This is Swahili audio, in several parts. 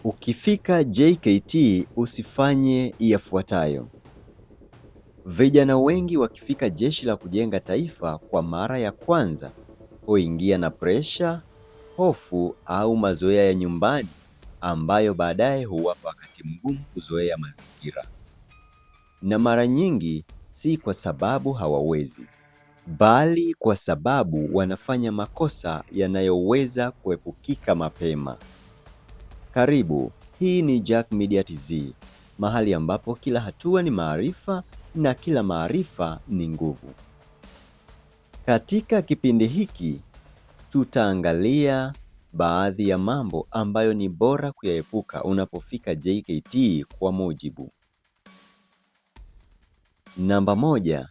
Ukifika JKT usifanye yafuatayo. Vijana wengi wakifika Jeshi la Kujenga Taifa kwa mara ya kwanza huingia na presha, hofu au mazoea ya nyumbani ambayo baadaye huwapa wakati mgumu kuzoea mazingira. Na mara nyingi si kwa sababu hawawezi, bali kwa sababu wanafanya makosa yanayoweza kuepukika mapema. Karibu, hii ni Jack Media TZ, mahali ambapo kila hatua ni maarifa na kila maarifa ni nguvu. Katika kipindi hiki, tutaangalia baadhi ya mambo ambayo ni bora kuyaepuka unapofika JKT kwa mujibu. Namba 1,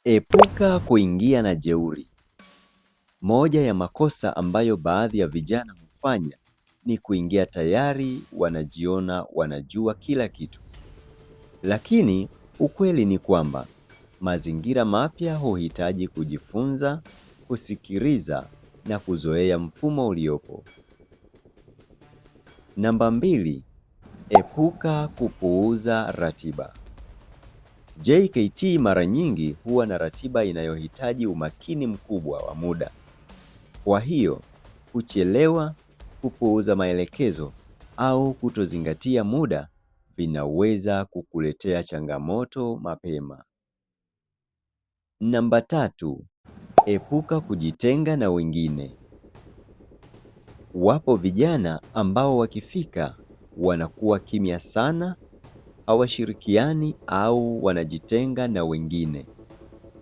epuka kuingia na jeuri. Moja ya makosa ambayo baadhi ya vijana hufanya ni kuingia tayari wanajiona wanajua kila kitu. Lakini ukweli ni kwamba mazingira mapya huhitaji kujifunza, kusikiliza na kuzoea mfumo uliopo. Namba 2, epuka kupuuza ratiba. JKT mara nyingi huwa na ratiba inayohitaji umakini mkubwa wa muda. Kwa hiyo, kuchelewa, kupuuza maelekezo au kutozingatia muda vinaweza kukuletea changamoto mapema. Namba 3, epuka kujitenga na wengine. Wapo vijana ambao wakifika wanakuwa kimya sana, hawashirikiani au wanajitenga na wengine.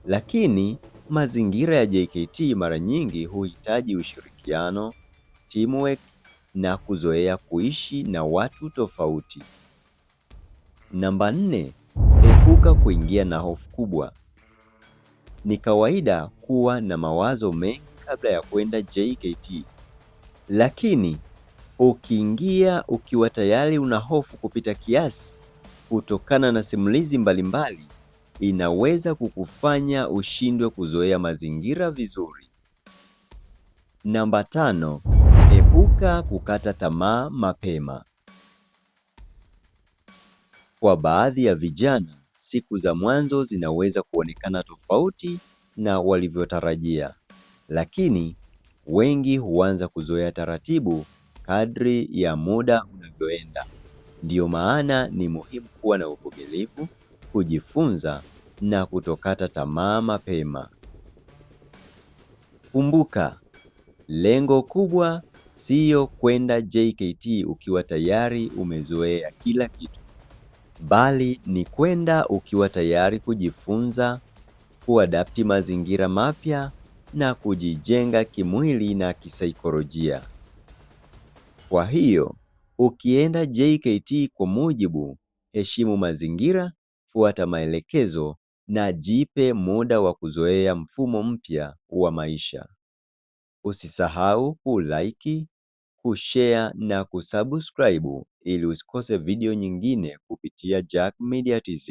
Lakini mazingira ya JKT mara nyingi huhitaji ushirikiano, teamwork na kuzoea kuishi na watu tofauti. Namba 4, epuka kuingia na hofu kubwa. Ni kawaida kuwa na mawazo mengi kabla ya kwenda JKT. Lakini ukiingia ukiwa tayari una hofu kupita kiasi kutokana na simulizi mbalimbali, inaweza kukufanya ushindwe kuzoea mazingira vizuri. Namba 5, epuka kukata tamaa mapema. Kwa baadhi ya vijana, siku za mwanzo zinaweza kuonekana tofauti na walivyotarajia, lakini wengi huanza kuzoea taratibu kadri ya muda unavyoenda. Ndiyo maana ni muhimu kuwa na uvumilivu, kujifunza na kutokata tamaa mapema. Kumbuka, lengo kubwa siyo kwenda JKT ukiwa tayari umezoea kila kitu, bali ni kwenda ukiwa tayari kujifunza, kuadapti mazingira mapya na kujijenga kimwili na kisaikolojia. Kwa hiyo, ukienda JKT kwa mujibu, heshimu mazingira, fuata maelekezo na jipe muda wa kuzoea mfumo mpya wa maisha. Usisahau kulike, kushare na kusubscribe ili usikose video nyingine kupitia Jack Media TZ.